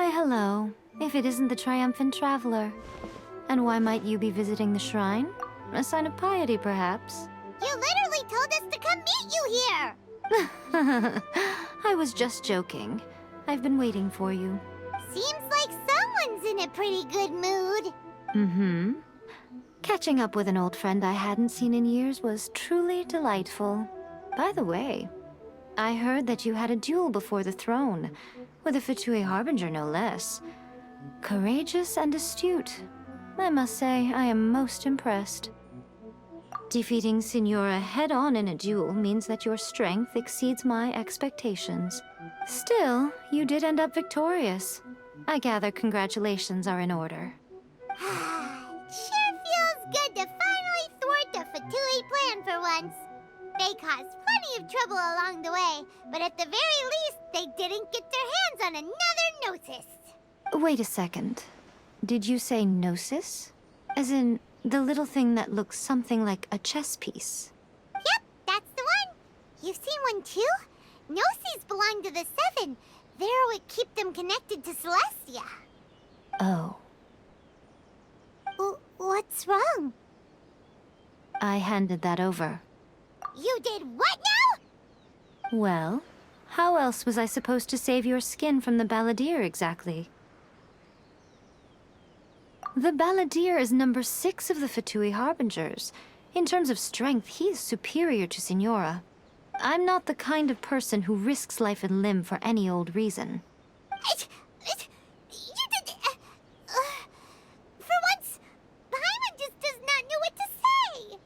Why, hello, if it isn't the triumphant traveler. And why might you be visiting the shrine? A sign of piety, perhaps? You literally told us to come meet you here! I was just joking. I've been waiting for you. Seems like someone's in a pretty good mood. Mm-hmm. Catching up with an old friend I hadn't seen in years was truly delightful. By the way, I heard that you had a duel before the throne, with a Fatui Harbinger no less. Courageous and astute. I must say, I am most impressed. Defeating Signora head-on in a duel means that your strength exceeds my expectations. Still, you did end up victorious. I gather congratulations are in order. Sure feels good to finally thwart the Fatui plan for once. They caused plenty of trouble along the way, but at the very least, they didn't get their hands on another Gnosis. Wait a second. Did you say Gnosis? As in, the little thing that looks something like a chess piece? Yep, that's the one. You've seen one too? Gnosis belong to the Seven. They're what keep them connected to Celestia. Oh. What's wrong? I handed that over. You did what now? Well, how else was I supposed to save your skin from the Balladeer exactly? The Balladeer is number 6 of the Fatui Harbingers. In terms of strength, he is superior to Signora. I'm not the kind of person who risks life and limb for any old reason. For once, Paimon just does not know what to say.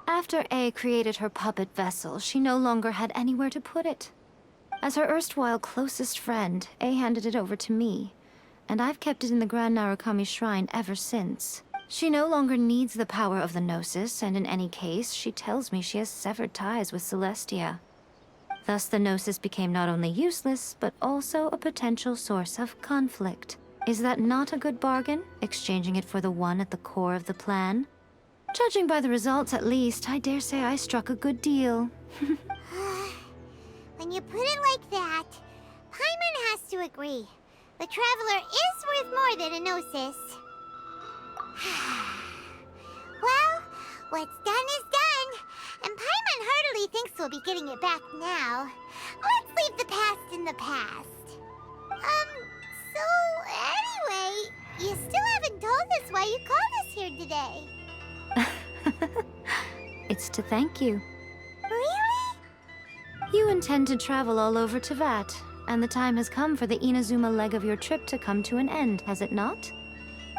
After A created her puppet vessel, she no longer had anywhere to put it. As her erstwhile closest friend, A handed it over to me, and I've kept it in the Grand Narukami Shrine ever since. She no longer needs the power of the Gnosis, and in any case, she tells me she has severed ties with Celestia. Thus the Gnosis became not only useless, but also a potential source of conflict. Is that not a good bargain, exchanging it for the one at the core of the plan? Judging by the results, at least, I dare say I struck a good deal. When you put it like that, Paimon has to agree. The Traveler is worth more than a Gnosis. Well, what's done is done, and Paimon heartily thinks we'll be getting it back now. Let's leave the past in the past. So anyway, you still haven't told us why you called us here today. It's to thank you. Really? You intend to travel all over Teyvat, and the time has come for the Inazuma leg of your trip to come to an end, has it not?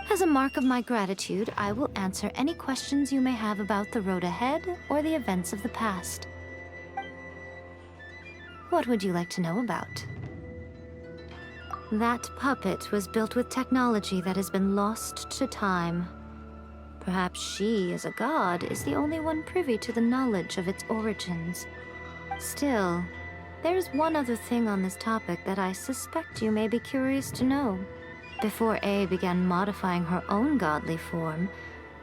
As a mark of my gratitude, I will answer any questions you may have about the road ahead or the events of the past. What would you like to know about? That puppet was built with technology that has been lost to time. Perhaps she, as a god, is the only one privy to the knowledge of its origins. Still, there's one other thing on this topic that I suspect you may be curious to know. Before A began modifying her own godly form,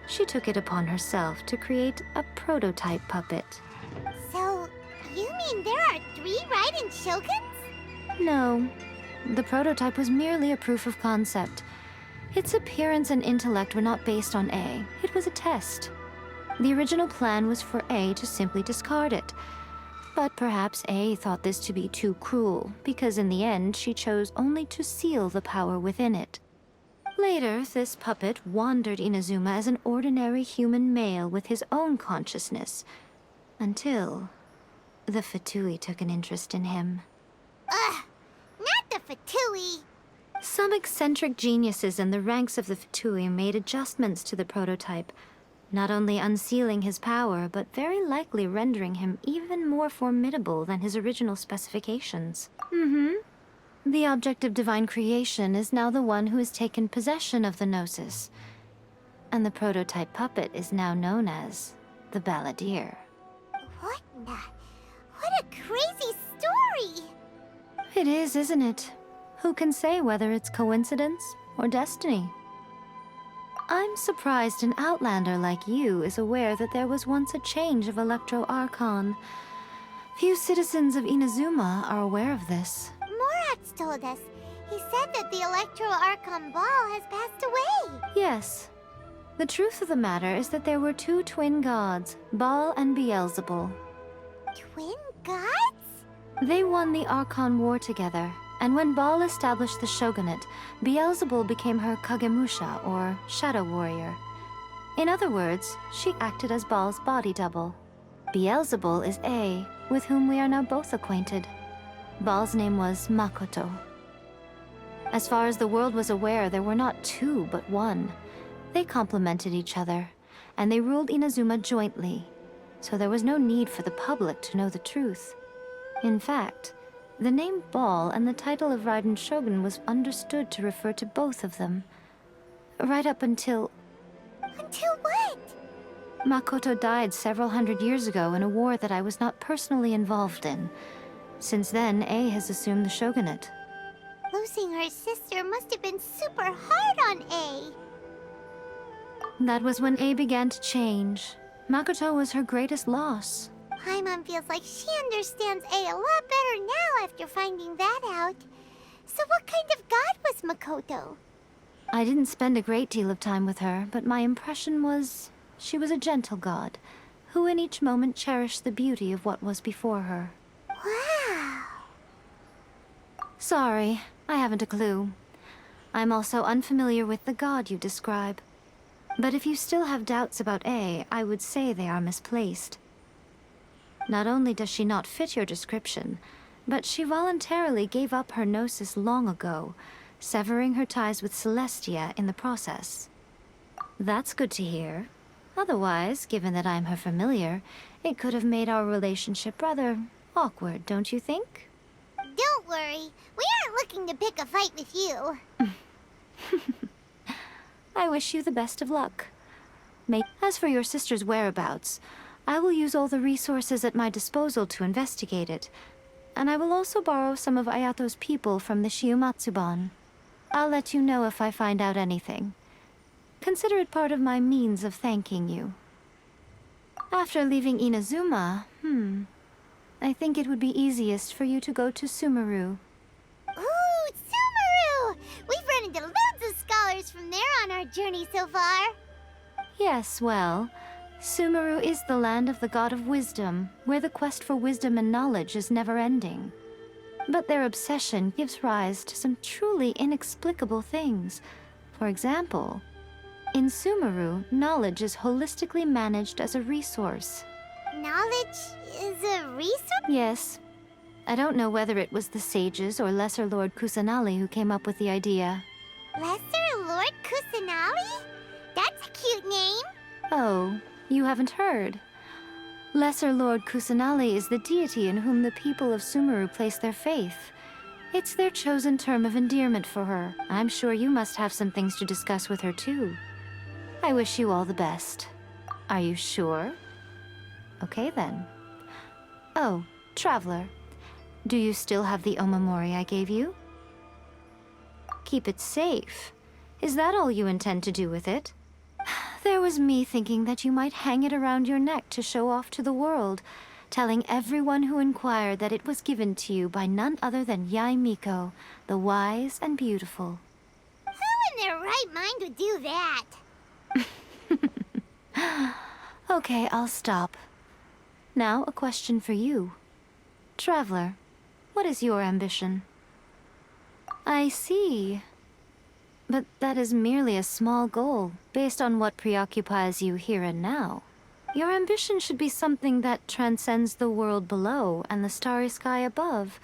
she took it upon herself to create a prototype puppet. So, you mean there are 3 Raiden Shoguns? No. The prototype was merely a proof of concept. Its appearance and intellect were not based on A. It was a test. The original plan was for A to simply discard it. But perhaps A thought this to be too cruel, because in the end she chose only to seal the power within it. Later, this puppet wandered Inazuma as an ordinary human male with his own consciousness, until the Fatui took an interest in him. Ugh! Not the Fatui! Some eccentric geniuses in the ranks of the Fatui made adjustments to the prototype, not only unsealing his power, but very likely rendering him even more formidable than his original specifications. The object of divine creation is now the one who has taken possession of the Gnosis, and the prototype puppet is now known as the Balladeer. What a crazy story! It is, isn't it? Who can say whether it's coincidence or destiny? I'm surprised an outlander like you is aware that there was once a change of Electro Archon. Few citizens of Inazuma are aware of this. Morat's told us. He said that the Electro Archon Ball has passed away. Yes. The truth of the matter is that there were two twin gods, Baal and Beelzebul. Twin gods? They won the Archon War together, and when Baal established the shogunate, Beelzebul became her Kagemusha, or shadow warrior. In other words, she acted as Baal's body double. Beelzebul is A, with whom we are now both acquainted. Baal's name was Makoto. As far as the world was aware, there were not two, but one. They complemented each other, and they ruled Inazuma jointly, so there was no need for the public to know the truth. In fact, the name Baal and the title of Raiden Shogun was understood to refer to both of them. Right up until... Until what? Makoto died several hundred years ago in a war that I was not personally involved in. Since then, A has assumed the shogunate. Losing her sister must have been super hard on A. That was when A began to change. Makoto was her greatest loss. Paimon feels like she understands A a lot better now after finding that out. So what kind of god was Makoto? I didn't spend a great deal of time with her, but my impression was she was a gentle god, who in each moment cherished the beauty of what was before her. Wow. Sorry, I haven't a clue. I'm also unfamiliar with the god you describe. But if you still have doubts about A, I would say they are misplaced. Not only does she not fit your description, but she voluntarily gave up her gnosis long ago, severing her ties with Celestia in the process. That's good to hear. Otherwise, given that I'm her familiar, it could have made our relationship rather awkward, don't you think? Don't worry, we aren't looking to pick a fight with you. I wish you the best of luck. As for your sister's whereabouts, I will use all the resources at my disposal to investigate it, and I will also borrow some of Ayato's people from the Shiumatsuban. I'll let you know if I find out anything. Consider it part of my means of thanking you. After leaving Inazuma, I think it would be easiest for you to go to Sumeru. Ooh, Sumeru! We've run into loads of scholars from there on our journey so far. Yes, well, Sumeru is the land of the god of wisdom, where the quest for wisdom and knowledge is never-ending. But their obsession gives rise to some truly inexplicable things. For example, in Sumeru, knowledge is holistically managed as a resource. Knowledge is a resource? Yes. I don't know whether it was the sages or Lesser Lord Kusanali who came up with the idea. Lesser Lord Kusanali? That's a cute name. Oh, you haven't heard. Lesser Lord Kusanali is the deity in whom the people of Sumeru place their faith. It's their chosen term of endearment for her. I'm sure you must have some things to discuss with her too. I wish you all the best. Are you sure? Okay then. Oh, Traveler. Do you still have the omamori I gave you? Keep it safe. Is that all you intend to do with it? There was me thinking that you might hang it around your neck to show off to the world, telling everyone who inquired that it was given to you by none other than Yae Miko, the wise and beautiful. Who in their right mind would do that? Okay, I'll stop. Now, a question for you. Traveler, what is your ambition? I see. But that is merely a small goal, based on what preoccupies you here and now. Your ambition should be something that transcends the world below and the starry sky above.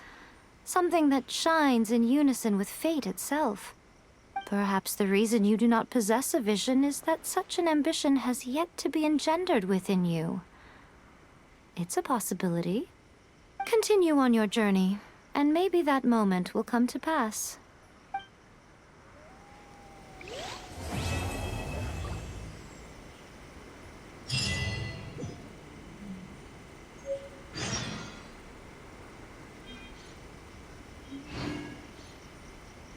Something that shines in unison with fate itself. Perhaps the reason you do not possess a vision is that such an ambition has yet to be engendered within you. It's a possibility. Continue on your journey, and maybe that moment will come to pass.